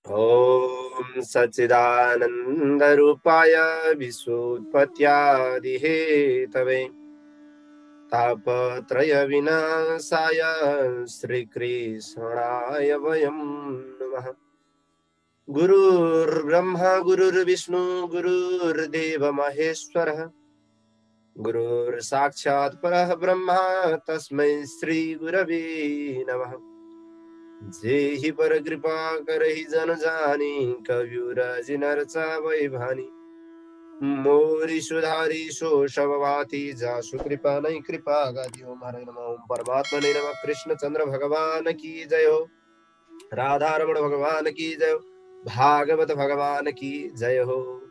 ॐ सच्चिदानन्दरूपाय विश्वोत्पत्त्यादिहेतवे तापत्रयविनाशाय श्रीकृष्णाय वयं नमः। गुरुर्ब्रह्मा गुरुर्विष्णु गुरुर्देव महेश्वरः गुरुर्साक्षात् परः ब्रह्मा तस्मै श्रीगुरवे नमः। जेहि पर कृपा करहि जन जानी कविराज नरचा वैभानी मोरी सुधारी सो शववाती जासु कृपा नहीं कृपा गादी। ओम हरे नमः। ओम परमात्मा ने नमः। कृष्ण चंद्र भगवान की जय हो। राधा रमण भगवान की जय हो। भागवत भगवान की जय हो।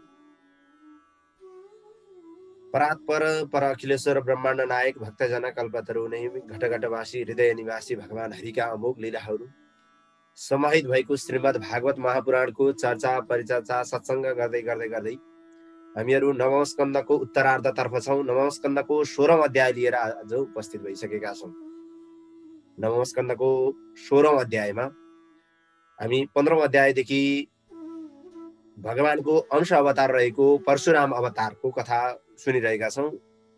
परात्पर पर अखिलेश्वर ब्रह्मांड नायक भक्तजना कल्पतरु नै घटघटवासी हृदय निवासी भगवान हरिका अमोघ लीलाहरू समाहित भएको श्रीमद् भागवत महापुराणको चर्चा परिचर्चा सत्सङ्ग गर्दै गर्दै गर्दै हामीहरू नवौं स्कन्धको उत्तरार्धतर्फ छौं। नवौं स्कन्धको 16औं अध्याय लिएर आज उपस्थित भइसकेका छौं। नवौं स्कन्धको 16औं अध्यायमा हामी 15औं अध्यायदेखि भगवानको अंश अवतार रहेको परशुराम अवतारको कथा सुनिरहेका छौं,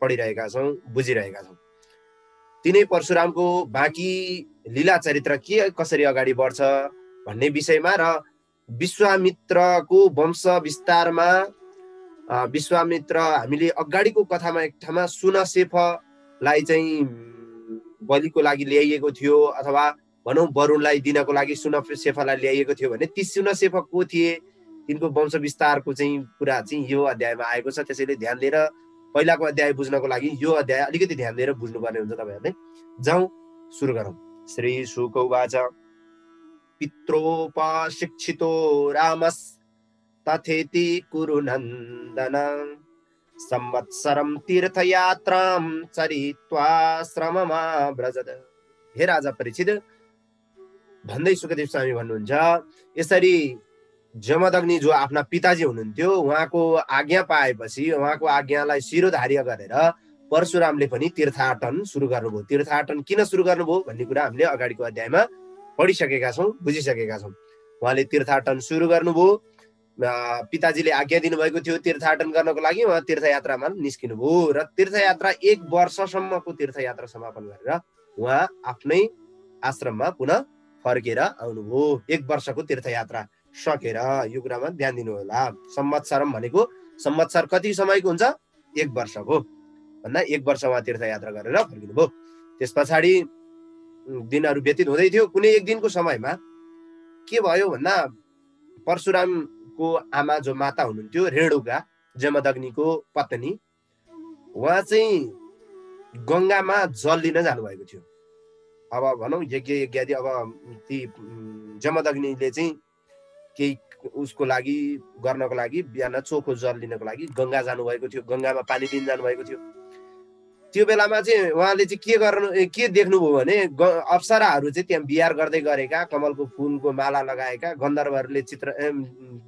पढिरहेका छौं, बुझिरहेका छौं। तिनै परशुरामको बाँकी लीला चरित्र के कसरी अगाडि बढ्छ भन्ने विषयमा र विश्वामित्रको वंश विस्तारमा विश्वामित्र हामीले अगाडिको कथामा एक ठाउँमा सुनसेफलाई चाहिँ बलिको लागि ल्याइएको थियो अथवा भनौं वरुणलाई दिनको लागि सुनसेफलाई ल्याइएको थियो भने ती सुनसेफ को थिए, तिनको वंश विस्तारको चाहिँ कुरा चाहिँ यो अध्यायमा आएको छ। त्यसैले ध्यान दिएर पहिलाको अध्याय बुझ्नको लागि यो अध्याय अलिकति ध्यान दिएर बुझ्नुपर्ने हुन्छ तपाईहरुले। जाउँ सुरु गरौँ। श्री शुक उवाच पित्रोपशिक्षितो रामस् तथेति कुरु नन्दन संवत्सरं तीर्थयात्रां चरित्वा श्रममाव्रजत। हे राजा परीक्षित, भन्दै सुकदेव स्वामी भन्नुहुन्छ यसरी जमदग्नि जो आफ्ना पिताजी हुनुहुन्थ्यो उहाँको आज्ञा पाएपछि उहाँको आज्ञालाई शिरोधार्य गरेर परशुरामले पनि तीर्थाटन सुरु गर्नुभयो। तीर्थाटन किन सुरु गर्नुभयो भन्ने कुरा हामीले अगाडिको अध्यायमा पढिसकेका छौं, बुझिसकेका छौं। उहाँले तीर्थाटन सुरु गर्नुभयो, पिताजीले आज्ञा दिनुभएको थियो तीर्थाटन गर्नको लागि, उहाँ तीर्थयात्रामा निस्किनुभयो र तीर्थयात्रा 1 वर्षसम्मको तीर्थयात्रा समापन गरेर उहाँ आफ्नै आश्रममा पुनः फर्केर आउनुभयो। 1 वर्षको तीर्थयात्रा सकेर यो कुरामा ध्यान दिनु होला। संवत्सरम भनेको संवत्सर कति समयको हुन्छ? 1 वर्षको भन्दा 1 वर्ष उहाँ तीर्थयात्रा गरेर फर्किनुभयो। त्यस पछाडि दिनहरू व्यतीत हुँदै थियो। कुनै एक दिनको समयमा के भयो भन्दा परशुरामको आमा जो माता हुनुहुन्थ्यो रेणुका, जमदग्निको पत्नी, उहाँ चाहिँ गंगामा जल लिन जानुभएको थियो। अब भनौं यज्ञ यज्ञादि अब ती जमदग्निले चाहिँ केही उसको लागि गर्नको लागि बिहान चोखो जल लिनको लागि गंगा जानुभएको थियो, गंगामा पानी लिन जानुभएको थियो। त्यो बेलामा चाहिँ उहाँले चाहिँ के देख्नुभयो भने अप्सराहरू चाहिँ त्यहाँ बिहार गर्दै गरेका, कमलको फूलको माला लगाएका गन्धर्वहरूले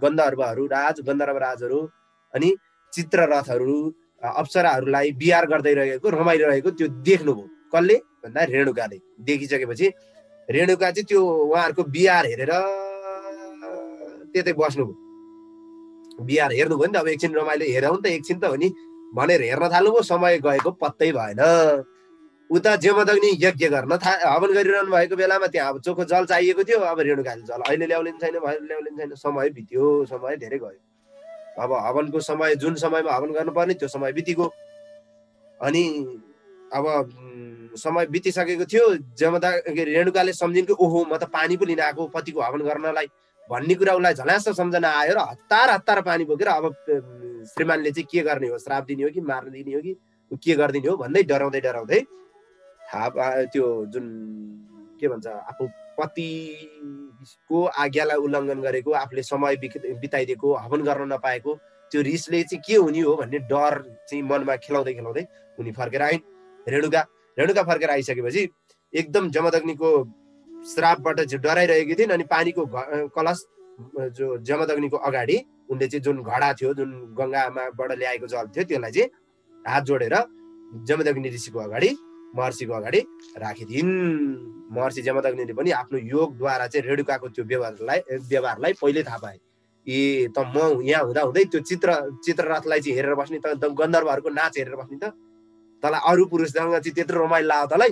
गन्धर्वहरू राज गन्धर्व राजहरू अनि चित्ररथहरू अप्सराहरूलाई बिहार गर्दै रहेको रमाइरहेको त्यो देख्नुभयो। कसले भन्दा रेणुकाले। देखिसकेपछि रेणुका चाहिँ त्यो उहाँहरूको बिहार हेरेर त्यतै बस्नुभयो। बिहार हेर्नुभयो नि त, अब एकछिन रमाइलो हेरौँ नि त एकछिन त हो नि भनेर हेर्न थाल्नुभयो। समय गएको पत्तै भएन। उता जमदग्नि यज्ञ गर्न हवन गरिरहनु भएको बेलामा त्यहाँ अब चोखो जल चाहिएको थियो। अब रेणुकाले जल अहिले ल्याउलिन छैन, ल्याउलिन छैन। समय बित्यो, समय धेरै गयो। अब हवनको समय, जुन समयमा हवन गर्नुपर्ने त्यो समय बितिगयो। अनि अब समय बितिसकेको थियो। रेणुकाले सम्झिन् कि ओहो म त पानी पो लिन आएको पतिको हवन गर्नलाई भन्ने कुरा उसलाई झल्यास सम्झना आयो र हतार पानी बोकेर अब श्रीमानले चाहिँ के गर्ने हो, श्राप दिने हो कि मार्न दिने हो कि के गरिदिने हो भन्दै डराउँदै डराउँदै त्यो जुन के भन्छ आफू पतिको आज्ञालाई उल्लङ्घन गरेको, आफूले समय बिताइदिएको, हवन गर्न नपाएको त्यो रिसले चाहिँ के हुने हो भन्ने डर चाहिँ मनमा खेलाउँदै खेलाउँदै उनी फर्केर आइन्। रेणुका फर्केर आइसकेपछि एकदम जमदग्निको श्रापबाट चाहिँ डराइरहेकी थिइन्। अनि पानीको कलश जो जमदग्निको अगाडि उनले चाहिँ जुन घडा थियो, जुन गंगामाबाट ल्याएको जल थियो, त्यसलाई चाहिँ हात जोडेर जमदग्नि ऋषिको अगाडि महर्षिको अगाडि राखिदिन्। महर्षि जमदग्निले पनि आफ्नो योगद्वारा चाहिँ रेणुकाको त्यो व्यवहारलाई पहिले थाहा पाए। त म यहाँ हुँदै त्यो चित्ररथलाई चाहिँ हेरेर बस्ने, त गन्धर्वहरूको नाच हेरेर बस्ने, त तँलाई अरू पुरुषसँग चाहिँ त्यत्रो रमाइलो लाग्यो तँलाई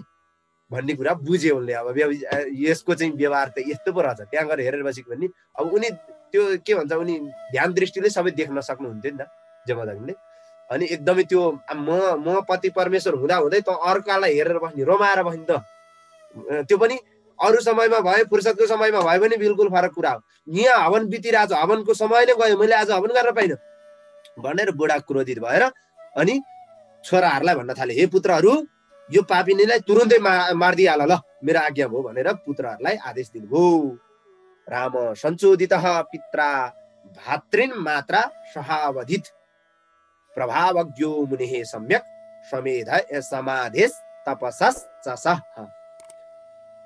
भन्ने कुरा बुझ्यो उनले। अब यसको चाहिँ व्यवहार त यस्तो पो रहेछ, त्यहाँ गएर हेरेर बसेको भन्ने। अब उनी त्यो के भन्छ, उनी ध्यान दृष्टिले सबै देख्न सक्नुहुन्थ्यो नि त जमदग्निले। अनि एकदमै त्यो म पति परमेश्वर हुँदै त अर्कालाई हेरेर बस्ने, रमाएर बस्ने, त त्यो पनि अरू समयमा भयो, फुर्सदको समयमा भयो भने बिल्कुल फरक कुरा हो। यहाँ हवन बितिरहेको छ, हवनको समय नै गयो, मैले आज हवन गर्न पाइनँ भनेर बुढा क्रोधित भएर अनि छोराहरूलाई भन्न थाले, हे पुत्रहरू, यो पापिनीलाई तुरुन्तै मारिदिइहाल ल, मेरो आज्ञा भयो भनेर पुत्रहरूलाई आदेश दिनुभयो। राम संचोदित पित्रा भातृन् मात्रा सहावधित प्रभावज्ञो मुनिः सम्यक समेध समाधेश तपसः।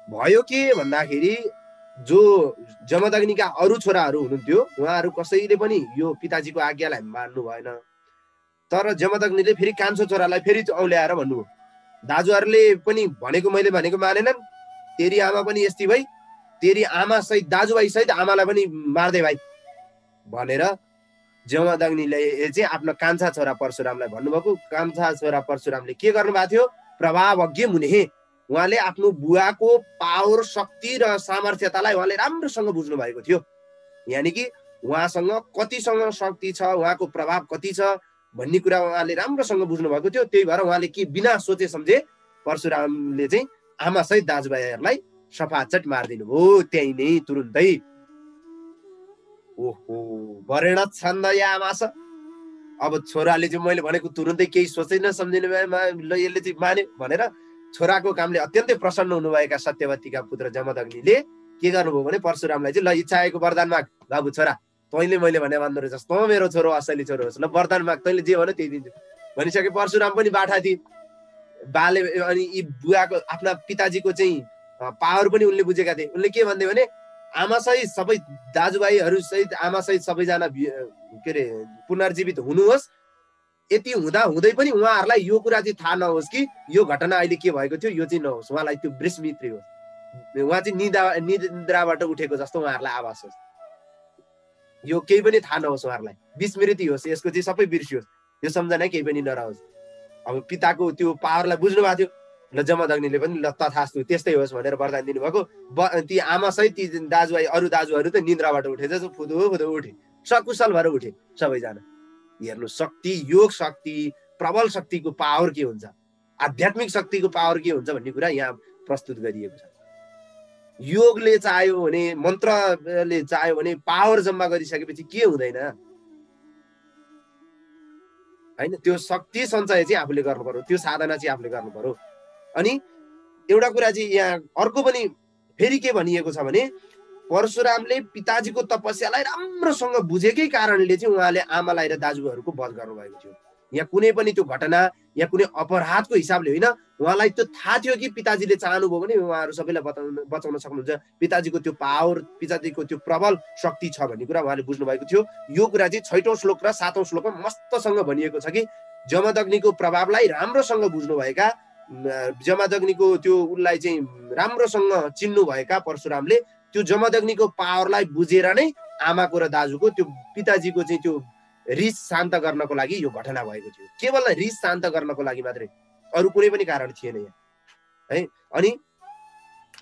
भयो के भन्दाखेरि जो जमदग्निका अरू छोराहरू हुनुहुन्थ्यो उहाँहरू कसैले पनि यो पिताजीको आज्ञालाई मान्नु भएन। तर जमदग्निले फेरि कान्छो छोरालाई फेरि औल्याएर भन्नुभयो, दाजुहरूले पनि मैले भनेको मानेनन्, तेरी आमा पनि यस्तै भई, तेरी आमा सहित दाजुभाइ सहित आमालाई पनि मार्दै भाइ भनेर जमदग्निले चाहिँ आफ्नो कान्छा छोरा परशुरामलाई भन्नुभएको। कान्छा छोरा परशुरामले के गर्नुभएको थियो, प्रभावज्ञ मुनिः, उहाँले आफ्नो बुवाको पावर, शक्ति र सामर्थ्यतालाई उहाँले राम्रोसँग बुझ्नु भएको थियो। यानि कि उहाँसँग कतिसँग शक्ति छ, उहाँको प्रभाव कति छ भन्ने कुरा उहाँले राम्रोसँग बुझ्नु भएको थियो। त्यही भएर उहाँले के बिना सोचे सम्झे परशुरामले चाहिँ आमा सहित दाजुभाइहरूलाई सफाचट मारिदिनु भयो त्यही नै तुरुन्तै। ओहो, वरेण छन्द या आमास। अब छोराले चाहिँ मैले भनेको तुरुन्तै केही सोचेन सम्झिने ल यसले चाहिँ मान्यो भनेर छोराको कामले अत्यन्तै प्रसन्न हुनुभएका सत्यवतीका पुत्र जमदग्निले के गर्नुभयो भने परशुरामलाई चाहिँ ल इच्छा आएको वरदान माग, बाबु छोरा तैँले मैले भने मान्दो रहेछस्, तँ मेरो छोरो असली छोरो होस्, ल वरदान माग, तैँले जे भन्यो त्यही दिन्छु भनिसके परशुराम पनि बाठा थिए बाले। अनि यी बुवाको आफ्ना पिताजीको चाहिँ पावर पनि उनले बुझेका थिए। उनले के भन्थे भने आमा सहित सबै दाजुभाइहरू सहित आमा सहित सबैजना के अरे पुनर्जीवित हुनुहोस्। यति हुँदै पनि उहाँहरूलाई यो कुरा चाहिँ थाहा नहोस् कि यो घटना अहिले के भएको थियो, यो चाहिँ नहोस्, उहाँलाई त्यो वृषमित्री होस्, उहाँ चाहिँ निद्राबाट उठेको जस्तो उहाँहरूलाई आभास होस्, यो केही पनि थाहा नहोस्, उहाँहरूलाई विस्मृति होस्, यसको चाहिँ सबै बिर्सियोस्, यो सम्झना केही पनि नरहोस्। अब पिताको त्यो पावरलाई बुझ्नु भएको थियो। ल जमदग्निले पनि ल तथास्तु त्यस्तै होस् भनेर वरदान दिनुभएको। ती आमा सहित ती दाजुभाइ अरू दाजुहरू त निद्राबाट उठे जस्तो फुदो उठे, सकुशल भएर उठे सबैजना। हेर्नु, शक्ति, योग शक्ति, प्रबल शक्तिको पावर के हुन्छ, आध्यात्मिक शक्तिको पावर के हुन्छ भन्ने कुरा यहाँ प्रस्तुत गरिएको छ। योगले चाह्यो भने, मन्त्रले चाह्यो भने पावर जम्मा गरिसकेपछि के हुँदैन हैन, त्यो शक्ति सञ्चय चाहिँ आफूले गर्नु पर्यो, त्यो साधना चाहिँ आफूले गर्नु पर्यो। अनि एउटा कुरा चाहिँ यहाँ अर्को पनि फेरि के भनिएको छ भने परशुरामले पिताजीको तपस्यालाई राम्रोसँग बुझेकै कारणले चाहिँ उहाँले आमालाई र दाजुभाइहरूको वध गर्नुभएको थियो। यहाँ कुनै पनि त्यो घटना या कुनै अपराधको हिसाबले होइन, उहाँलाई त्यो थाहा थियो कि पिताजीले चाहनुभयो भने उहाँहरू सबैलाई बचाउन सक्नुहुन्छ, पिताजीको त्यो पावर, पिताजीको त्यो प्रबल शक्ति छ भन्ने कुरा उहाँले बुझ्नु भएको थियो। यो कुरा चाहिँ 6औं श्लोक र 7औं श्लोकमा मस्तसँग भनिएको छ कि जमदग्निको प्रभावलाई राम्रोसँग बुझ्नुभएका, जमदग्निको त्यो उसलाई चाहिँ राम्रोसँग चिन्नु भएका परशुरामले त्यो जमदग्निको पावरलाई बुझेर नै आमाको र दाजुको त्यो पिताजीको चाहिँ त्यो रिस शान्त गर्नको लागि यो घटना भएको थियो। केवल रिस शान्त गर्नको लागि मात्रै, अरू कुनै पनि कारण थिएन यहाँ है। अनि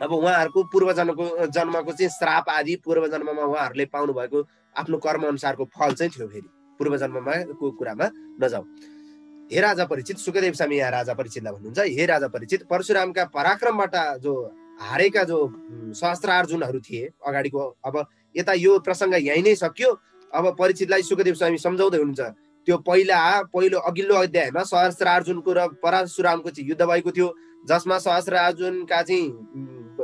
अब उहाँहरूको जन्मको चाहिँ श्राप आदि पूर्वजन्ममा उहाँहरूले पाउनु भएको आफ्नो कर्म अनुसारको फल चाहिँ थियो। फेरि पूर्वजन्ममा को कुरामा नजाऊ। हे राजा परीक्षित, सुखदेव स्वामी यहाँ राजा परीक्षितलाई भन्नुहुन्छ, हे राजा परीक्षित, परशुरामका पराक्रमबाट जो हारेका जो सहस्त्रार्जुनहरू थिए अगाडिको, अब यता यो प्रसङ्ग यही नै सक्यो। अब परीक्षितलाई सुखदेव स्वामी सम्झाउँदै हुनुहुन्छ, त्यो पहिलो अघिल्लो अध्यायमा सहस्त्रार्जुनको र परशुरामको चाहिँ युद्ध भएको थियो, जसमा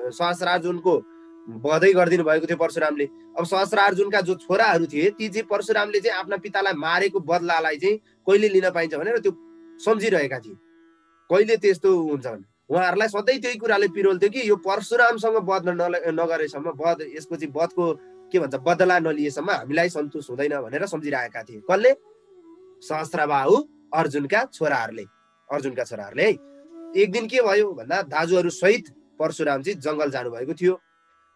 सहस्त्रार्जुनको वधै गरिदिनु भएको थियो परशुरामले। अब सहस्त्रार्जुनका जो छोराहरू थिए ती चाहिँ परशुरामले चाहिँ आफ्ना पितालाई मारेको बदलालाई चाहिँ कहिले लिन पाइन्छ भनेर त्यो सम्झिरहेका थिए, कहिले त्यस्तो हुन्छ भने उहाँहरूलाई सधैँ त्यही कुराले पिरोल्थ्यो कि यो परशुरामसँग वध नगरेसम्म, यसको चाहिँ वधको के भन्छ बदला नलिएसम्म हामीलाई सन्तोष हुँदैन भनेर सम्झिरहेका थिए। कसले? सहस्त्रबाहु अर्जुनका छोराहरूले है। एक दिन के भयो भन्दा दाजुहरू सहित परशुराम चाहिँ जङ्गल जानुभएको थियो।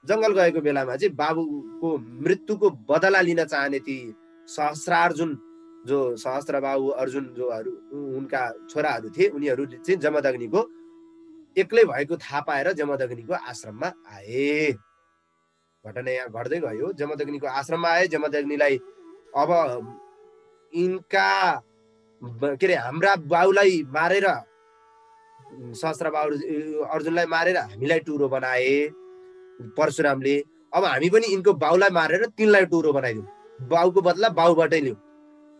जङ्गल गएको बेलामा चाहिँ बाबुको मृत्युको बदला लिन चाहने ती सहस्रार्जुन जो सहस्त्रबाहु अर्जुन जोहरू उनका छोराहरू थिए, उनीहरू चाहिँ जमदग्निको एक्लै भएको थाहा पाएर जमदग्निको आश्रममा आए। घटना यहाँ घट्दै गयो। जमदग्निको आश्रममा आए। जमदग्निलाई अब यिनका के अरे हाम्रा बाउलाई मारेर, सहस्त्रबाहु अर्जुनलाई मारेर हामीलाई टुरो बनाए परशुरामले, अब हामी पनि यिनको बाउलाई मारेर तिनलाई टुरो बनाइदिउँ, बाउको बदला बाउबाटै लिउँ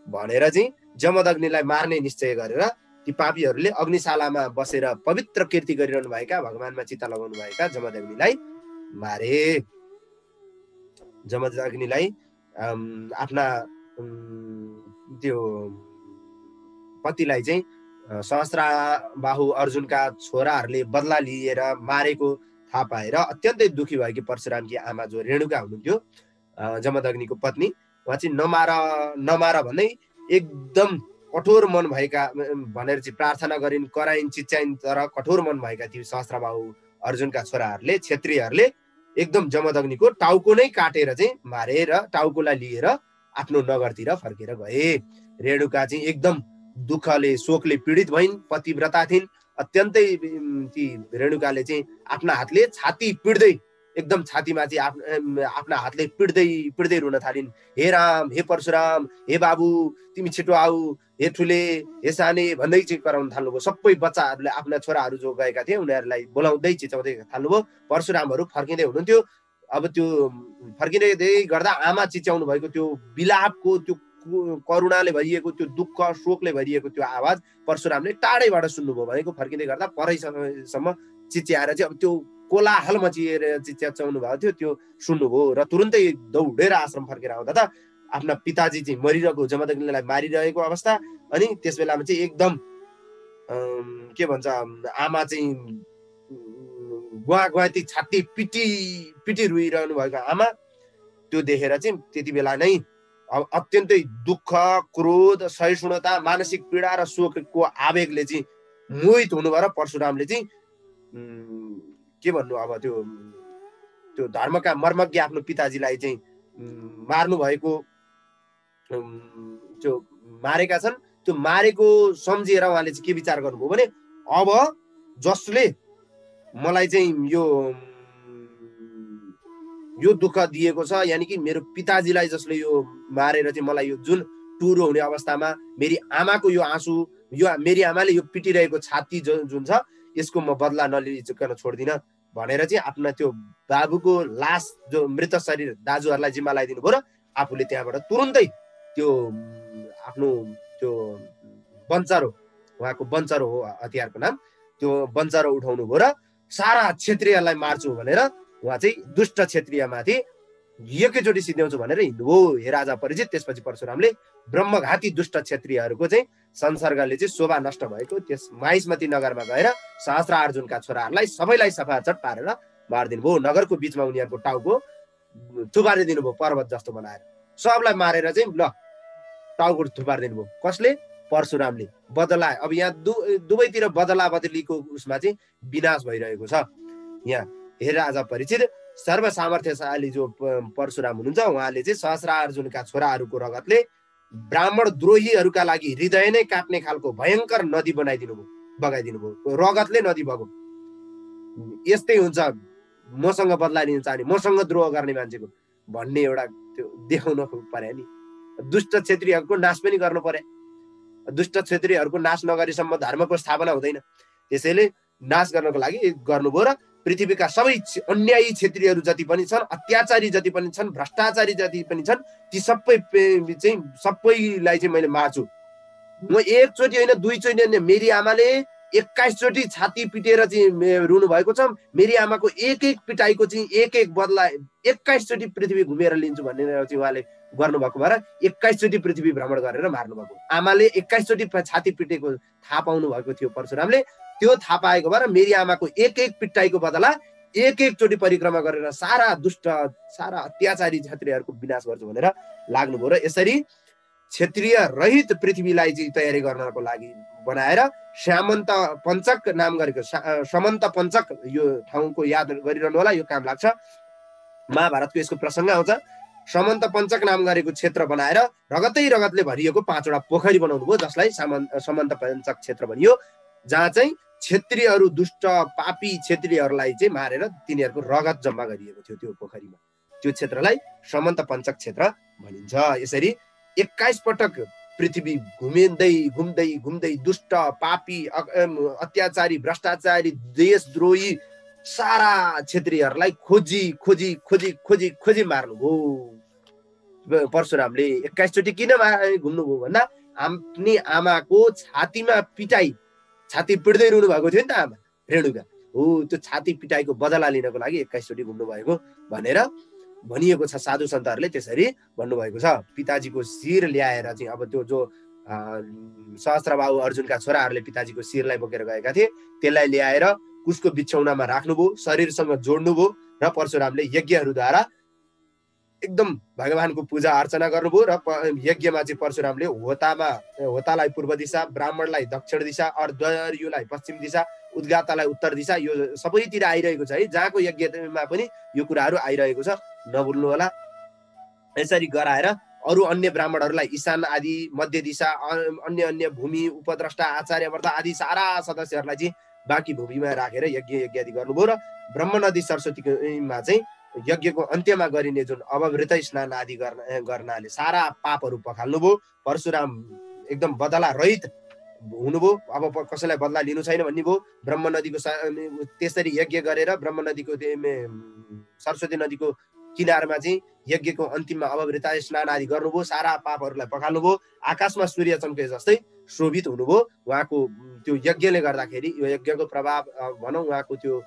भनेर चाहिँ जमदग्निलाई मार्ने निश्चय गरेर ती पापीहरूले अग्निशालामा बसेर पवित्र कीर्ति गरिरहनु भएका, भगवानमा चित्त लगाउनु भएका जमदग्निलाई मारे। जमदग्निलाई आफ्ना त्यो पतिलाई चाहिँ सहस्त्रबाहु अर्जुनका छोराहरूले बदला लिएर मारेको थाहा पाएर अत्यन्तै दुखी भएकी परशुरामकी आमा जो रेणुका हुनुहुन्थ्यो, जमदग्निको पत्नी, उहाँ चाहिँ नमार भन्दै एकदम कठोर मन भएका भनेर चाहिँ प्रार्थना गरिन्, कराइन्, चिच्याइन्, तर कठोर मन भएका थिए सहस्त्रबाहु अर्जुनका छोराहरूले, क्षेत्रीहरूले एकदम जमदग्निको टाउको नै काटेर चाहिँ मारेर टाउकोलाई लिएर आफ्नो नगरतिर फर्केर गए। रेणुका चाहिँ एकदम दुःखले शोकले पीडित भइन्, पतिव्रता थिइन्। अत्यन्तै ती रेणुकाले चाहिँ आफ्ना हातले छाती पिट्दै, एकदम छातीमा चाहिँ आफ्ना हातले पिट्दै रुन थालिन्। हे राम, हे परशुराम, हे बाबु तिमी छिटो आऊ, हे ठुले, हे साने भन्दै चाहिँ कराउन थाल्नुभयो। सबै बच्चाहरूले आफ्ना छोराहरू जो गएका थिए उनीहरूलाई बोलाउँदै चिचाउँदै थाल्नुभयो। परशुरामहरू फर्किँदै हुनुहुन्थ्यो। अब त्यो फर्किँदै गर्दा आमा चिच्याउनु भएको त्यो बिलापको, त्यो करुणाले भरिएको, त्यो दुःख शोकले भरिएको त्यो आवाज परशुरामले टाढैबाट सुन्नुभयो। भनेको फर्किँदै गर्दा परैसम्म चिच्याएर चाहिँ अब त्यो कोलाहल मचिएर चिच्याउनु भएको थियो, त्यो सुन्नुभयो र तुरुन्तै दौडेर आश्रम फर्केर आउँदा त आफ्ना पिताजी चाहिँ मरिरहेको, जमदग्निलाई मारिरहेको अवस्था। अनि त्यस बेलामा चाहिँ एकदम के भन्छ, आमा चाहिँ गुवाती छाती पिटी रुइरहनु भएको आमा, त्यो देखेर चाहिँ त्यति बेला नै अत्यन्तै दुःख, क्रोध, सहिष्णुता, मानसिक पीडा र शोकको आवेगले चाहिँ मोहित हुनुभयो र परशुरामले चाहिँ के भन्नु, अब त्यो धर्मका मर्मज्ञ आफ्नो पिताजीलाई चाहिँ मार्नु भएको, त्यो मारेका छन्, त्यो मारेको सम्झिएर उहाँले चाहिँ के विचार गर्नुभयो भने अब जसले मलाई चाहिँ यो दुःख दिएको छ, यानि कि मेरो पिताजीलाई जसले यो मारेर चाहिँ मलाई यो जुन टुरो हुने अवस्थामा मेरी आमाको यो आँसु, यो मेरी आमाले यो पिटिरहेको छाती जुन छ, यसको म बदला नलिकन छोड्दिनँ भनेर चाहिँ आफ्ना त्यो बाबुको लास जो मृत शरीर दाजुहरूलाई जिम्मा लगाइदिनु भयो र आफूले त्यहाँबाट तुरुन्तै त्यो आफ्नो त्यो बन्चरो, उहाँको बन्चरो हो हतियारको नाम, त्यो बन्चरो उठाउनु भयो र सारा क्षेत्रीयहरूलाई मार्छु भनेर उहाँ चाहिँ दुष्ट क्षेत्रीयमाथि एकैचोटि सिद्ध्याउँछु भनेर हिँड्नुभयो हे राजा परीक्षित। त्यसपछि परशुरामले ब्रह्मघाती दुष्ट क्षेत्रीयहरूको चाहिँ संसर्गले चाहिँ शोभा नष्ट भएको त्यस माहिष्मती नगरमा गएर सहस्त्रार्जुनका छोराहरूलाई सबैलाई सफाचट पारेर मारिदिनु भयो। नगरको बिचमा उनीहरूको टाउको थुपारिदिनु भयो, पर्वत जस्तो बनाएर सबलाई मारेर चाहिँ ल टाउको थुपारिदिनु भयो। कसले? परशुरामले। बदला, अब यहाँ दुवैतिर बदला बदलीको उसमा चाहिँ विनाश भइरहेको छ। यहाँ हे राजा परीक्षित, सर्व सामर्थ्यशाली जो परशुराम हुनुहुन्छ उहाँले चाहिँ सहस्रार्जुनका छोराहरूको रगतले ब्राह्मण द्रोहीहरूका लागि हृदय नै काट्ने खालको भयङ्कर नदी बगाइदिनु भयो। रगतले नदी बग्यो। यस्तै हुन्छ मसँग बदला लिन चाहने, मसँग द्रोह गर्ने मान्छेको भन्ने एउटा त्यो देखाउनु पर्यो नि। दुष्ट क्षेत्रीहरूको नाश पनि गर्नु पर्यो। दुष्ट क्षेत्रीहरूको नाश नगरेसम्म धर्मको स्थापना हुँदैन। त्यसैले नाश गर्नको लागि गर्नुभयो र पृथ्वीका सबै अन्यायी क्षेत्रीहरू जति पनि छन्, अत्याचारी जति पनि छन्, भ्रष्टाचारी जति पनि छन्, ती सबैलाई चाहिँ मैले मार्छु। म एकचोटि होइन, दुईचोटि होइन, मेरी आमाले 21 चोटि छाती पिटेर चाहिँ रुनु भएको छ। मेरी आमाको एक एक पिटाइको चाहिँ एक एक बदला 21 चोटि पृथ्वी घुमेर लिन्छु भनेर चाहिँ उहाँले गर्नुभएको भएर 21 चोटि पृथ्वी भ्रमण गरेर मार्नु भएको। आमाले 21 चोटि छाती पिटेको थाहा पाउनु भएको थियो परशुरामले। त्यो थाहा पाएको भएर मेरी आमाको एक एक पिटाइको बदला एक एक चोटि परिक्रमा गरेर सारा दुष्ट, सारा अत्याचारी क्षेत्रीहरूको विनाश गर्छु भनेर लाग्नुभयो। र यसरी क्षेत्रीय रहित पृथ्वीलाई चाहिँ तयारी गर्नको लागि बनाएर सामन्त पञ्चक नाम गरेको समन्त पञ्चक यो ठाउँको याद गरिरहनु होला, यो काम लाग्छ। महाभारतको यसको प्रसङ्ग आउँछ। समन्त पञ्चक नाम गरेको क्षेत्र बनाएर रगतै रगतले भरिएको 5 वटा पोखरी बनाउनु भयो, जसलाई समन्त पञ्चक क्षेत्र भनियो, जहाँ चाहिँ क्षेत्रीयहरू दुष्ट पापी क्षेत्रीयहरूलाई चाहिँ मारेर तिनीहरूको रगत जम्मा गरिएको थियो त्यो पोखरीमा। त्यो क्षेत्रलाई समन्त पञ्चक क्षेत्र भनिन्छ। यसरी 21 पटक पृथ्वी घुम्दै घुम्दै घुम्दै दुष्ट पापी अत्याचारी भ्रष्टाचारी देशद्रोही सारा क्षेत्रीयहरूलाई खोजी खोजी खोजी खोजी खोजी मार्नुभयो परशुरामले। 21 चोटि किन घुम्नुभयो भन्दा आफ्नी आमाको छातीमा पिटाई, छाती पिट्दै रुनु भएको थियो नि त आमा रेणुका, हो त्यो छाती पिटाईको बदला लिनको लागि 21 चोटि घुम्नु भएको भनेर भनिएको छ। साधु सन्तहरूले त्यसरी भन्नुभएको छ। पिताजीको शिर ल्याएर चाहिँ अब त्यो जो सहस्त्रबाहु अर्जुनका छोराहरूले पिताजीको शिरलाई बोकेर गएका थिए त्यसलाई ल्याएर उसको बिछौनामा राख्नुभयो, शरीरसँग जोड्नुभयो र परशुरामले यज्ञहरूद्वारा एकदम भगवानको पूजा अर्चना गर्नुभयो। र यज्ञमा चाहिँ परशुरामले होतालाई पूर्व दिशा, ब्राह्मणलाई दक्षिण दिशा, अर्धर्युलाई पश्चिम दिशा, उद्गातालाई उत्तर दिशा, यो सबैतिर आइरहेको छ है। जहाँको यज्ञमा पनि यो कुराहरू आइरहेको छ, नभुल्नु होला। यसरी गराएर अरू अन्य ब्राह्मणहरूलाई ईशान आदि, मध्य दिशा, अन्य भूमि, उपद्रष्टा, आचार्यवर्त आदि सारा सदस्यहरूलाई चाहिँ बाँकी भूमिमा राखेर यज्ञ आदि गर्नुभयो। र ब्रह्म नदी सरस्वतीमा चाहिँ यज्ञको अन्त्यमा गरिने जुन अवभृत स्नान आदि गर्नाले सारा पापहरू पखाल्नुभयो। परशुराम एकदम बदला रहित हुनुभयो। अब कसैलाई बदला लिनु छैन भन्ने भयो। ब्रह्म नदीको त्यसरी यज्ञ गरेर ब्रह्म नदीको सरस्वती नदीको किनारमा चाहिँ यज्ञको अन्तिममा अवभृत स्नान आदि गर्नुभयो, सारा पापहरूलाई पखाल्नुभयो। आकाशमा सूर्य चम्के जस्तै शोभित हुनुभयो। उहाँको त्यो यज्ञले गर्दाखेरि, यो यज्ञको प्रभाव भनौँ, उहाँको त्यो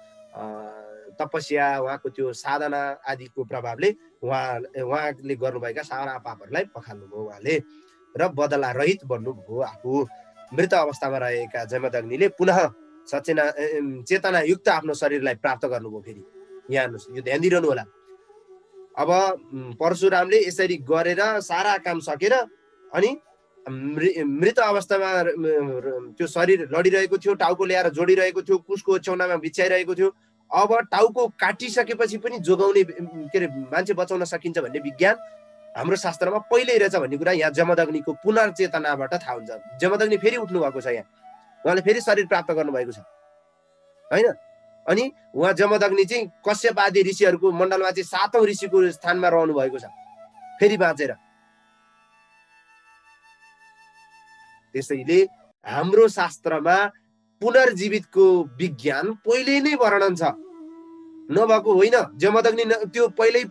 तपस्या, उहाँको त्यो साधना आदिको प्रभावले उहाँले गर्नुभएका सारा पापहरूलाई पखाल्नुभयो उहाँले र बदला रहित बन्नुभयो। आफू मृत अवस्थामा रहेका जमदग्नीले पुनः चेतनायुक्त आफ्नो शरीरलाई प्राप्त गर्नुभयो। फेरि यहाँ यो ध्यान दिइरहनु होला। अब परशुरामले यसरी गरेर सारा काम सकेर अनि मृत अवस्थामा त्यो शरीर लडिरहेको थियो, टाउको ल्याएर जोडिरहेको थियो, कुसको ओछ्याउनामा बिछ्याइरहेको थियो। अब टाउको काटिसकेपछि पनि जोगाउने के अरे मान्छे बचाउन सकिन्छ भन्ने विज्ञान हाम्रो शास्त्रमा पहिल्यै रहेछ भन्ने कुरा यहाँ जमदग्नीको पुनर्चेतनाबाट थाहा हुन्छ। जमदग्नी फेरि उठ्नु भएको छ, यहाँ उहाँले फेरि शरीर प्राप्त गर्नुभएको छ होइन। अनि उहाँ जमदग्नी चाहिँ कश्यप आदि ऋषिहरूको मण्डलमा चाहिँ 7औं ऋषिको स्थानमा रहनु भएको छ फेरि बाँचेर। त्यसैले हाम्रो शास्त्रमा पुनर्जीवितको विज्ञान पहिले नै वर्णन छ, नभएको होइन। जमदग्नी त्यो पहिल्यै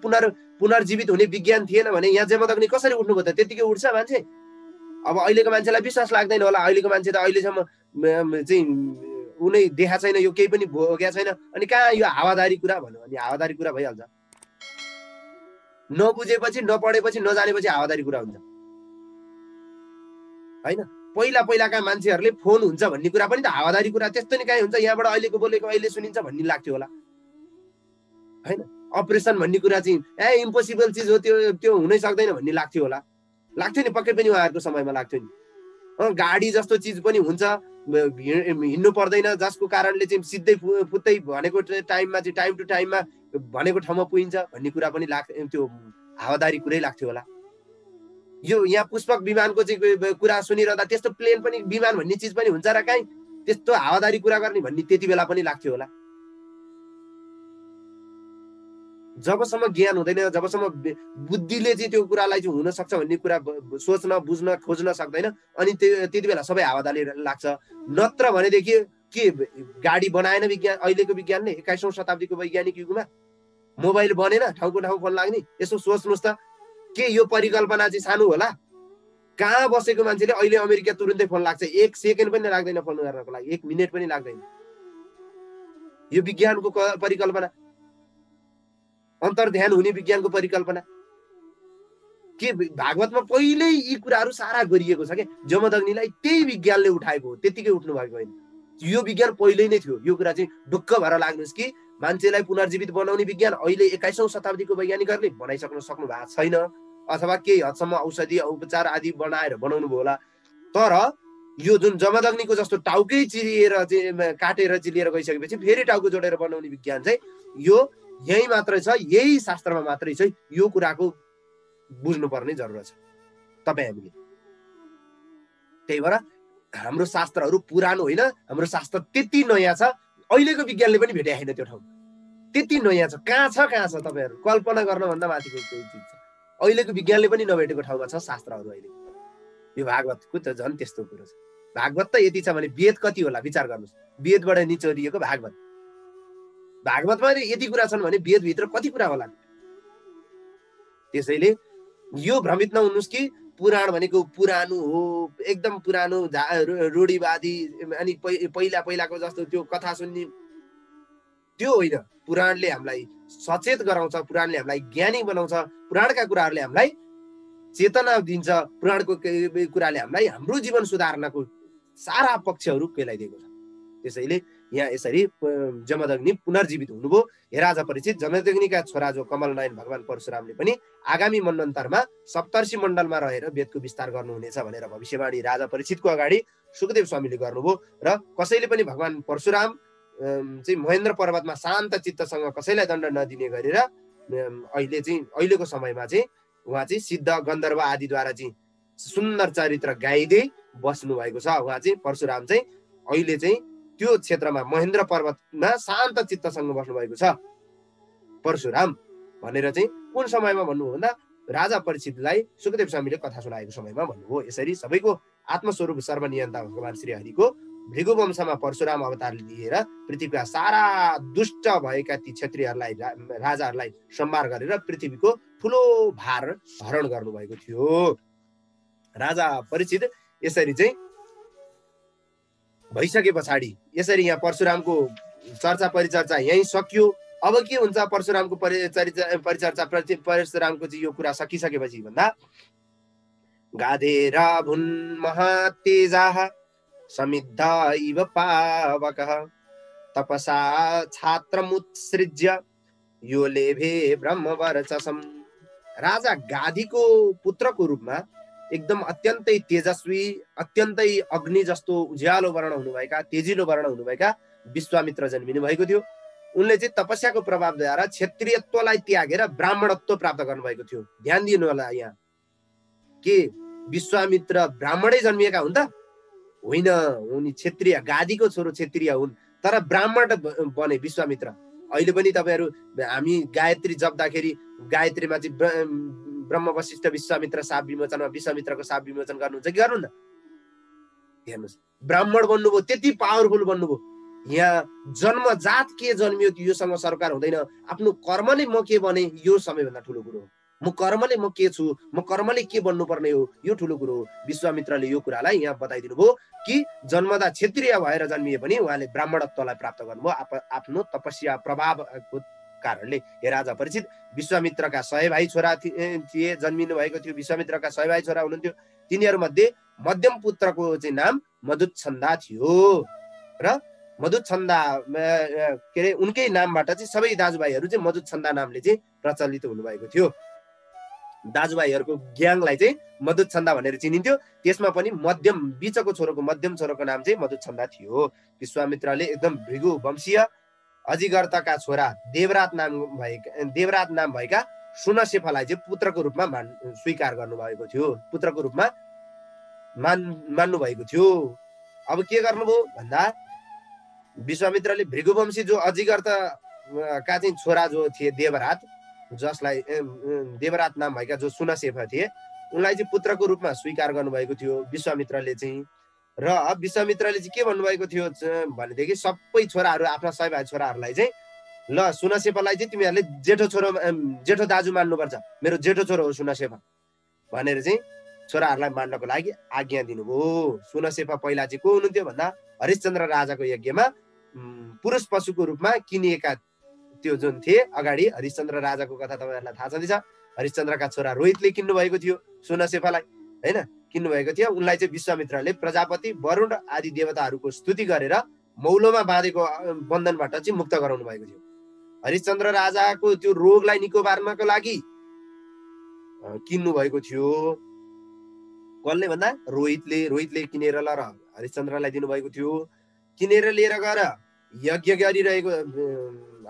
पुनर्जीवित हुने विज्ञान थिएन भने यहाँ जमदग्नी कसरी उठ्नुभयो त? त्यतिकै उठ्छ मान्छे? अब अहिलेको मान्छेलाई विश्वास लाग्दैन होला। अहिलेको मान्छे त अहिलेसम्म चाहिँ उनै देखा छैन, यो केही पनि भोगेको छैन। अनि कहाँ यो हावादारी कुरा भन्यो भने हावादारी कुरा भइहाल्छ। नबुझेपछि, नपढेपछि, नजानेपछि हावादारी कुरा हुन्छ होइन। पहिलाका मान्छेहरूले फोन हुन्छ भन्ने कुरा पनि त हावादारी कुरा त्यस्तो नि कहीँ हुन्छ। यहाँबाट अहिलेको बोलेको अहिले सुनिन्छ भन्ने लाग्थ्यो होला होइन। अपरेसन भन्ने कुरा चाहिँ इम्पोसिबल चिज हो, त्यो हुनै सक्दैन भन्ने लाग्थ्यो होला। लाग्थ्यो नि, पक्कै पनि उहाँहरूको समयमा लाग्थ्यो नि। गाडी जस्तो चिज पनि हुन्छ, हिँड्नु पर्दैन, जसको कारणले चाहिँ सिधै फुत्तै भनेको टाइममा चाहिँ टाइम टु टाइममा भनेको ठाउँमा पुगिन्छ भन्ने कुरा पनि त्यो हावादारी कुरै लाग्थ्यो होला। यो यहाँ पुष्पक विमानको चाहिँ कुरा सुनिरहँदा त्यस्तो प्लेन पनि विमान भन्ने चिज पनि हुन्छ र काहीँ त्यस्तो हावादारी कुरा गर्ने भन्ने त्यति बेला पनि लाग्थ्यो होला। जबसम्म ज्ञान हुँदैन, जबसम्म बुद्धिले चाहिँ त्यो कुरालाई चाहिँ हुन सक्छ भन्ने कुरा सोच्न बुझ्न खोज्न सक्दैन, अनि त्यति बेला सबै हावादारी लाग्छ। नत्र भनेदेखि के गाडी बनाएन विज्ञान, अहिलेको विज्ञानले 21औं शताब्दीको वैज्ञानिक युगमा मोबाइल बनेन, ठाउँको ठाउँ फोन लाग्ने? यसो सोच्नुहोस् त, के यो परिकल्पना चाहिँ सानो होला? कहाँ बसेको मान्छेले अहिले अमेरिका तुरुन्तै फोन लाग्छ, 1 सेकेन्ड पनि लाग्दैन फोन गर्नको लागि, 1 मिनेट पनि लाग्दैन। यो विज्ञानको परिकल्पना, अन्तर्ध्यान हुने विज्ञानको परिकल्पना के भागवतमा पहिल्यै यी कुराहरू सारा गरिएको छ। क्या जमदग्नीलाई त्यही विज्ञानले उठाएको हो, त्यतिकै उठ्नु भएको होइन। यो विज्ञान पहिल्यै नै थियो। यो कुरा चाहिँ ढुक्क भएर लाग्नुहोस् कि मान्छेलाई पुनर्जीवित बनाउने विज्ञान अहिले 21औं शताब्दीको वैज्ञानिकहरूले बनाइसक्नु भएको छैन। अथवा केही हदसम्म औषधि उपचार आदि बनाउनु भयो होला। तर यो जुन जमदग्निको जस्तो टाउकै चिरिएर चाहिँ काटेर चिरिएर गइसकेपछि फेरि टाउको जोडेर बनाउने विज्ञान चाहिँ यो यही मात्रै छ, यही शास्त्रमा मात्रै छ। यो कुराको बुझ्नुपर्ने जरुरत छ तपाईँ हामीले। त्यही भएर हाम्रो शास्त्रहरू पुरानो होइन, हाम्रो शास्त्र त्यति नयाँ छ, अहिलेको विज्ञानले पनि भेटाएन त्यो ठाउँ। त्यति नयाँ छ, कहाँ छ तपाईँहरू कल्पना गर्नुभन्दा माथिको कोही चिज छ। अहिलेको विज्ञानले पनि नभेटेको ठाउँमा छ शास्त्रहरू अहिले। यो भागवतको त झन् त्यस्तो कुरो छ। भागवत त यति छ भने वेद कति होला विचार गर्नुहोस्। वेदबाट निचोरिएको भागवत, भागवतमा यति कुरा छन् भने वेदभित्र कति कुरा होला। त्यसैले यो भ्रमित नहुनुहोस् कि पुराण भनेको पुरानो हो, एकदम पुरानो रूढिवादी अनि पहिलाको जस्तो त्यो कथा सुन्ने त्यो होइन। पुराणले हामीलाई सचेत गराउँछ, पुराणले हामीलाई ज्ञानी बनाउँछ, पुराणका कुराहरूले हामीलाई चेतना दिन्छ, पुराणको कुराले हामीलाई हाम्रो जीवन सुधार्नको सारा पक्षहरू केलाइदिएको छ। त्यसैले यहाँ यसरी जमदग्नि पुनर्जीवित हुनुभयो। हे राजा परीक्षित, जमदग्निका छोरा जो कमल नयन भगवान परशुरामले पनि आगामी मन्वन्तरमा सप्तर्षि मण्डलमा रहेर वेदको विस्तार गर्नुहुनेछ भनेर भविष्यवाणी राजा परीक्षितको अगाडि सुखदेव स्वामीले गर्नुभयो। र कसैले पनि भगवान परशुराम चाहिँ महेन्द्र पर्वतमा शान्त चित्तसँग कसैलाई दण्ड नदिने गरेर अहिलेको समयमा चाहिँ उहाँ चाहिँ सिद्ध गन्धर्व आदिद्वारा चाहिँ सुन्दर चरित्र गाइदै बस्नु भएको छ। उहाँ चाहिँ परशुराम चाहिँ अहिले चाहिँ त्यो क्षेत्रमा महेन्द्र पर्वतमा शान्त चित्तसँग बस्नु भएको छ परशुराम भनेर चाहिँ कुन समयमा भन्नुभयो भन्दा राजा परीक्षितलाई सुखदेव स्वामीले कथा सुनाएको समयमा भन्नुभयो। यसरी सबैको आत्मस्वरूप सर्वनियन्ता भगवान श्री हरिको भृगु वंशमा परशुराम अवतार लिएर पृथ्वीका सारा दुष्ट भएका ती क्षत्रियहरूलाई राजाहरूलाई संहार गरेर पृथ्वीको ठुलो भार हरण गर्नुभएको थियो। राजा परीक्षित यसरी चाहिँ भइसके पछाडि यसरी यहाँ परशुरामको चर्चा परिचर्चा यही सकियो। अब के हुन्छ परशुरामको परिचर्चा परशुरामको चाहिँ यो कुरा सकिसकेपछि भन्दा गाधेर भुन् महातेजाः समिद्ध इव पावकः तपसा छात्रमुत्सृज्य यो लेभे ब्रह्मवर्चसम्। राजा गाधीको पुत्रको रूपमा एकदम अत्यन्तै तेजस्वी, अत्यन्तै अग्नि जस्तो उज्यालो वर्ण हुनुभएका, तेजिलो वर्ण हुनुभएका विश्वामित्र जन्मिनु भएको थियो। उनले चाहिँ तपस्याको प्रभावद्वारा क्षत्रियत्वलाई त्यागेर ब्राह्मणत्व प्राप्त गर्नुभएको थियो। ध्यान दिनु होला यहाँ, के विश्वामित्र ब्राह्मणै जन्मिएका हुन् त? होइन, उनी क्षत्रिय, गाधीको छोरो क्षत्रिय हुन्, तर ब्राह्मण बने विश्वामित्र। अहिले पनि तपाईँहरू हामी गायत्री जप्दाखेरि गायत्रीमा चाहिँ ब्रह्म वशिष्ठ विश्वामित्र साप विमोचनमा विश्वामित्रको साप विमोचन गर्नुहुन्छ कि गर्नुहुन्न? हेर्नुहोस्, ब्राह्मण बन्नुभयो, त्यति पावरफुल बन्नुभयो। यहाँ जन्मजात के जन्मियो योसँग सरकार हुँदैन। आफ्नो कर्मले म के बने यो सबैभन्दा ठुलो कुरो हो। म कर्मले म के छु, म कर्मले के बन्नुपर्ने हो, यो ठुलो कुरो हो। विश्वामित्रले यो कुरालाई यहाँ बताइदिनु भयो कि जन्मदा क्षत्रिय भएर जन्मिए पनि उहाँले ब्राह्मणत्वलाई प्राप्त गर्नुभयो आफ्नो तपस्या प्रभावको कारणले। हे राजा परीक्षित, विश्वामित्रका 100 भाइ छोरा थिए, जन्मिनु भएको थियो। विश्वामित्रका 100 भाइ छोरा हुनुहुन्थ्यो। तिनीहरूमध्ये मध्यम पुत्रको चाहिँ नाम मधुच्छन्दा थियो र मधुच्छन्दा के अरे उनकै नामबाट चाहिँ सबै दाजुभाइहरू चाहिँ मधुच्छन्दा नामले चाहिँ प्रचलित हुनुभएको थियो। दाजुभाइहरूको ग्याङलाई चाहिँ मधुच्छन्दा भनेर चिनिन्थ्यो। त्यसमा पनि मध्यम बिचको छोरोको मध्यम छोरोको नाम चाहिँ मधुच्छन्दा थियो। विश्वामित्रले एकदम भृगु वंशीय अजिगर्तका छोरा देवरात नाम भएका सुनशेफालाई चाहिँ पुत्रको रूपमा स्वीकार गर्नुभएको थियो, पुत्रको रूपमा मान्नु भएको थियो। अब के गर्नुभयो भन्दा विश्वामित्रले भृगुवंशी जो अजिगर्तका चाहिँ छोरा जो थिए देवरात, जसलाई देवरात नाम भएका जो सुनशेफा थिए, उनलाई चाहिँ पुत्रको रूपमा स्वीकार गर्नुभएको थियो विश्वामित्रले चाहिँ। र विश्वामित्रले चाहिँ के भन्नुभएको थियो भनेदेखि सबै छोराहरू आफ्ना 100 भाइ छोराहरूलाई चाहिँ ल सुनशेफालाई चाहिँ तिमीहरूले जेठो दाजु मान्नुपर्छ, मेरो जेठो छोरो हो सुनशेफा भनेर चाहिँ छोराहरूलाई मान्नको लागि आज्ञा दिनुभयो। सुनशेफा पहिला चाहिँ को हुनुहुन्थ्यो भन्दा हरिश्चन्द्र राजाको यज्ञमा पुरुष पशुको रूपमा किनिएका त्यो जुन थिए अगाडि हरिश्चन्द्र राजाको कथा तपाईँहरूलाई थाहा छँदैछ। हरिश्चन्द्रका छोरा रोहितले किन्नु भएको थियो सुनशेफालाई, होइन, किन्नु भएको थियो। उनलाई चाहिँ विश्वामित्रले प्रजापति वरुण आदि देवताहरूको स्तुति गरेर मौलोमा बाँधेको बन्धनबाट चाहिँ मुक्त गराउनु भएको थियो। हरिश्चन्द्र राजाको त्यो रोगलाई निको पार्नको लागि किन्नु भएको थियो। कसले भन्दा रोहितले किनेर ल र हरिश्चन्द्रलाई दिनुभएको थियो। किनेर लिएर गएर यज्ञ गरिरहेको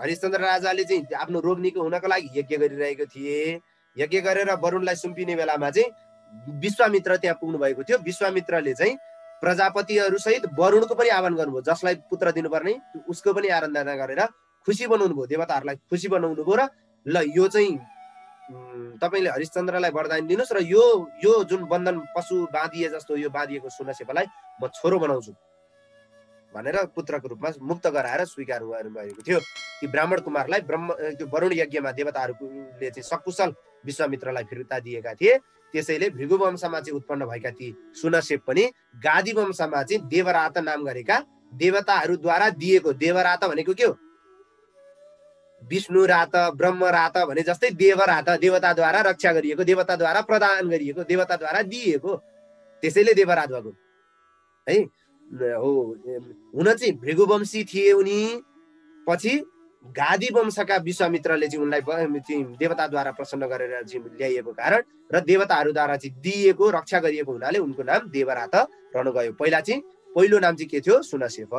हरिश्चन्द्र राजाले चाहिँ आफ्नो रोग निको हुनको लागि यज्ञ गरिरहेको थिए। यज्ञ गरेर वरुणलाई सुम्पिने बेलामा चाहिँ विश्वामित्र त्यहाँ पुग्नु भएको थियो। विश्वामित्रले चाहिँ प्रजापतिहरू सहित वरुणको पनि आह्वान गर्नुभयो, जसलाई पुत्र दिनुपर्ने उसको पनि आराधना गरेर खुसी बनाउनु भयो, देवताहरूलाई खुसी बनाउनु भयो। र ल यो चाहिँ तपाईले हरिश्चन्द्रलाई वरदान दिनुस् र यो जुन बन्धन पशु बाँधिए जस्तो यो बाँधिएको सुनसेपालाई म छोरो बनाउँछु भनेर पुत्रको रूपमा मुक्त गराएर स्वीकार गर्नुभएको थियो। ती ब्राह्मण कुमारलाई त्यो वरुण यज्ञमा देवताहरूले चाहिँ सकुशल विश्वामित्रलाई फिर्ता दिएका थिए। त्यसैले भृगु वंशमा चाहिँ उत्पन्न भएका ती सुनसेप पनि गादी वंशमा चाहिँ देवरात नाम गरेका देवताहरूद्वारा दिएको, देवरात भनेको के हो, विष्णु रात ब्रह्म रात भने जस्तै देवरात देवताद्वारा रक्षा गरिएको, देवताद्वारा प्रदान गरिएको, देवताद्वारा दिएको, त्यसैले देवरात भएको है हो। हुन चाहिँ भृगुवंशी थिए उनी। पछि गादी वंशका विश्वामित्रले चाहिँ उनलाई देवताद्वारा प्रसन्न गरेर चाहिँ ल्याइएको कारण र देवताहरूद्वारा चाहिँ दिएको रक्षा गरिएको हुनाले उनको नाम देवरात रहन गयो। पहिलो नाम चाहिँ के थियो, सुनसेप।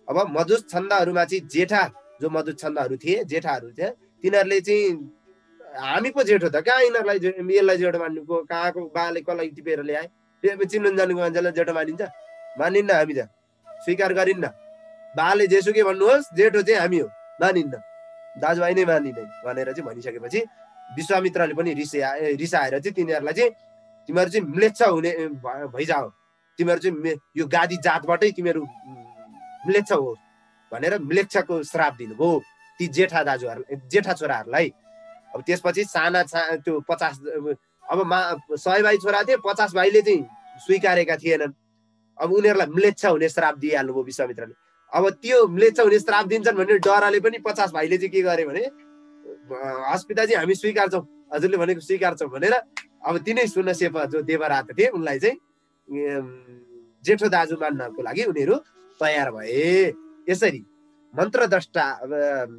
अब मधुच्छन्दहरूमा चाहिँ जेठा जो मधुच्छन्दहरू थिए, जेठाहरू थिए, तिनीहरूले चाहिँ हामी पो जेठो त कहाँ, यिनीहरूलाई यसलाई जेठो मान्नुको, कहाँको बाले कसलाई टिपेर ल्याए, चिन्नु जानुको मान्छेलाई जेठो मानिन्छ, मानिन्न, हामी त स्वीकार गरिन्न। बाले जेसुकै भन्नुहोस्, जेठो चाहिँ हामी हो, मानिन्न, दाजुभाइ नै मानिन्न भनेर चाहिँ भनिसकेपछि विश्वामित्रले पनि रिसाएर चाहिँ तिनीहरूलाई चाहिँ तिमीहरू चाहिँ म्लेच्छ हुने भइजाओ, तिमीहरू चाहिँ यो गादी जातबाटै तिमीहरू म्लेच्छ हो भनेर म्लेच्छको श्राप दिनुभयो ती जेठा दाजुहरूलाई, जेठा छोराहरूलाई। अब त्यसपछि साना त्यो 50 अब 100 भाइ छोरा थिए, 50 भाइले चाहिँ स्वीकारेका थिएनन्। अब उनीहरूलाई म्लेच्छ हुने श्राप दिइहाल्नुभयो विश्वामित्रले। अब त्यो म्लेच्छ हुने श्राप दिन्छन् भन्ने डरले पनि 50 भाइले चाहिँ के गरे भने हस् पिताजी हामी स्वीकार्छौँ, हजुरले भनेको स्वीकार्छौँ भनेर अब तिनै सुनसेप जो देवरात थिए उनलाई चाहिँ जेठो दाजु मान्नको लागि उनीहरू तयार भए। यसरी मन्त्रद्रष्टा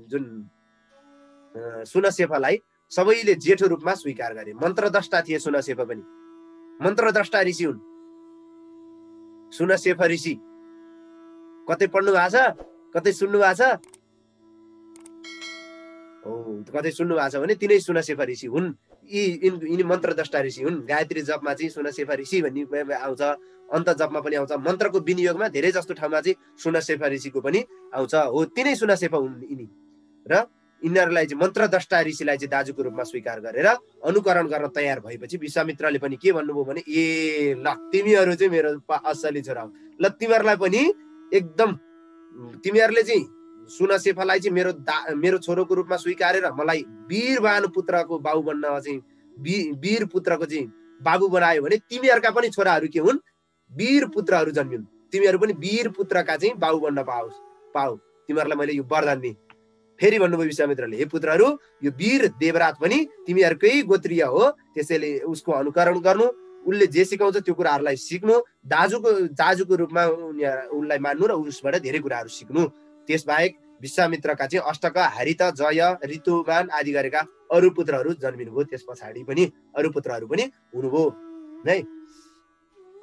जुन सुनसेपलाई सबैले जेठो रूपमा स्वीकार गरे। मन्त्रद्रष्टा थिए सुनसेप पनि, मन्त्रद्रष्टा ऋषि हुन् सुनसेप ऋषि। कतै पढ्नु भएको छ, कतै सुन्नु भएको छ? हो, कतै सुन्नु भएको छ भने तिनै सुनसेप ऋषि हुन्। यिनी मन्त्रद्रष्टा ऋषि हुन्। गायत्री जपमा चाहिँ सुनसेप ऋषि भन्ने आउँछ, अन्त जपमा पनि आउँछ, मन्त्रको विनियोगमा धेरै जस्तो ठाउँमा चाहिँ सुनसेप ऋषिको पनि आउँछ। हो, तिनै सुनसेप हुन् यिनी। र यिनीहरूलाई चाहिँ मन्त्रद्रष्टा ऋषिलाई चाहिँ दाजुको रूपमा स्वीकार गरेर अनुकरण गर्न तयार भएपछि विश्वामित्रले पनि के भन्नुभयो भने ए ल तिमीहरू चाहिँ मेरो असली छोरा हो, ल तिमीहरूलाई पनि एकदम तिमीहरूले चाहिँ सुनसेपलाई चाहिँ मेरो छोरोको रूपमा स्वीकारेर मलाई वीरवान पुत्रको बाबु बन्न चाहिँ वीर पुत्रको चाहिँ बाबु बनायो भने तिमीहरूका पनि छोराहरू के हुन्, वीर पुत्रहरू जन्मिन्, तिमीहरू पनि वीर पुत्रका चाहिँ बाबु बन्न पाऊ, तिमीहरूलाई मैले यो वरदान दिएँ। फेरि भन्नुभयो विश्वामित्रले, हे पुत्रहरू, यो वीर देवरात पनि तिमीहरूकै गोत्रीय हो, त्यसैले उसको अनुकरण गर्नु, उसले जे सिकाउँछ त्यो कुराहरूलाई सिक्नु, दाजुको रूपमा उनलाई मान्नु र उसबाट धेरै कुराहरू सिक्नु। त्यसबाहेक विश्वामित्रका चाहिँ अष्टक, हरित, जय, ऋतुमान आदि गरेका अरू पुत्रहरू जन्मिनुभयो। त्यस पछाडि पनि अरू पुत्रहरू पनि हुनुभयो है।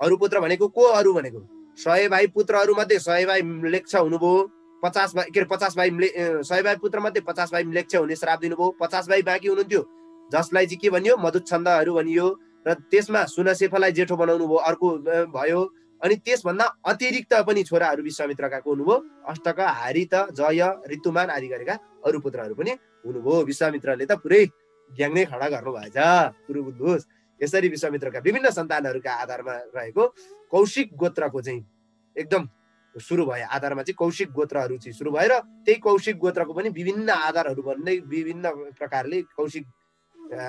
अरू पुत्र भनेको को? अरू भनेको 100 भाइ पुत्रहरू मध्ये 100 भाइ म्लेच्छ हुनुभयो, 50 भाइ पुत्र मध्ये 50 भाइ म्लेच्छ हुने श्राप दिनुभयो। 50 भाइ बाँकी हुनुहुन्थ्यो, जसलाई चाहिँ के भनियो, मधुच्छन्दहरू भनियो, र त्यसमा सुनसेपलाई जेठो बनाउनु भयो, अर्को भयो। अनि त्यसभन्दा अतिरिक्त पनि छोराहरू विश्वामित्रका हुनुभयो, अष्टक, हरित, जय, ऋतुमान आदि गरेका अरू पुत्रहरू पनि हुनुभयो। विश्वामित्रले त पुरै ग्याङ नै खडा गर्नु भएछ, कुरो बुझ्नुहोस्। यसरी विश्वामित्रका विभिन्न सन्तानहरूका आधारमा रहेको कौशिक गोत्रको चाहिँ एकदम सुरु भयो। आधारमा चाहिँ कौशिक गोत्रहरू चाहिँ सुरु भएर त्यही कौशिक गोत्रको पनि विभिन्न आधारहरू भन्दै विभिन्न प्रकारले कौशिक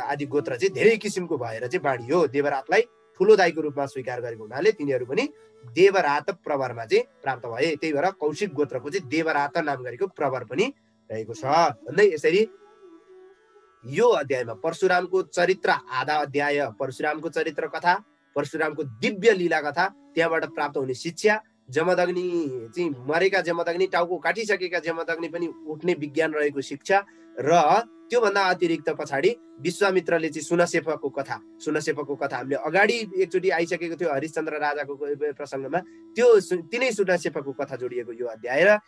आदि गोत्र चाहिँ धेरै किसिमको भएर चाहिँ बाँडियो। देवरातलाई ठुलो दाइको रूपमा स्वीकार गरेको हुनाले तिनीहरू पनि देवरात प्रवरमा चाहिँ प्राप्त भए। त्यही भएर कौशिक गोत्रको चाहिँ देवरात नाम गरेको प्रवर पनि रहेको छ भन्दै यसरी यो अध्यायमा परशुरामको चरित्र आधा अध्याय, परशुरामको चरित्र कथा, परशुरामको दिव्य लीला कथा, त्यहाँबाट प्राप्त हुने शिक्षा जमदग्नि चाहिँ मरेका जमदग्नि, टाउको काटिसकेका जमदग्नि पनि उठ्ने विज्ञान रहेको शिक्षा र त्योभन्दा अतिरिक्त पछाडि विश्वामित्रले चाहिँ सुनसेफको कथा हामीले अगाडि एकचोटि आइसकेको थियो हरिश्चन्द्र राजाको प्रसङ्गमा, त्यो तिनै सुनसेफको कथा जोडिएको यो अध्याय। र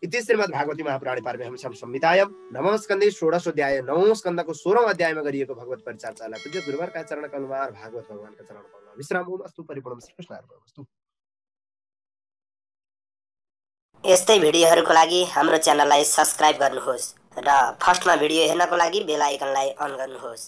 इति श्रीमद् भागवती महापुराणे पारमहंस्यां संहितायां नवम स्कन्धे षोडशोऽध्याय 9औं स्कन्धको 16औं अध्यायमा गरिएको भगवत परिचर्चालाई पूज्य गुरुवरका चरण कमलमा भागवत भगवानका चरण कमलमा विश्राम होम अस्तु। परिपूर्ण श्रीकृष्ण अर्पणमस्तु। यस्तै भिडियोहरूको लागि हाम्रो च्यानललाई सब्स्क्राइब गर्नुहोस् र फर्स्टमा भिडियो हेर्नको लागि बेल आइकनलाई अन गर्नुहोस्।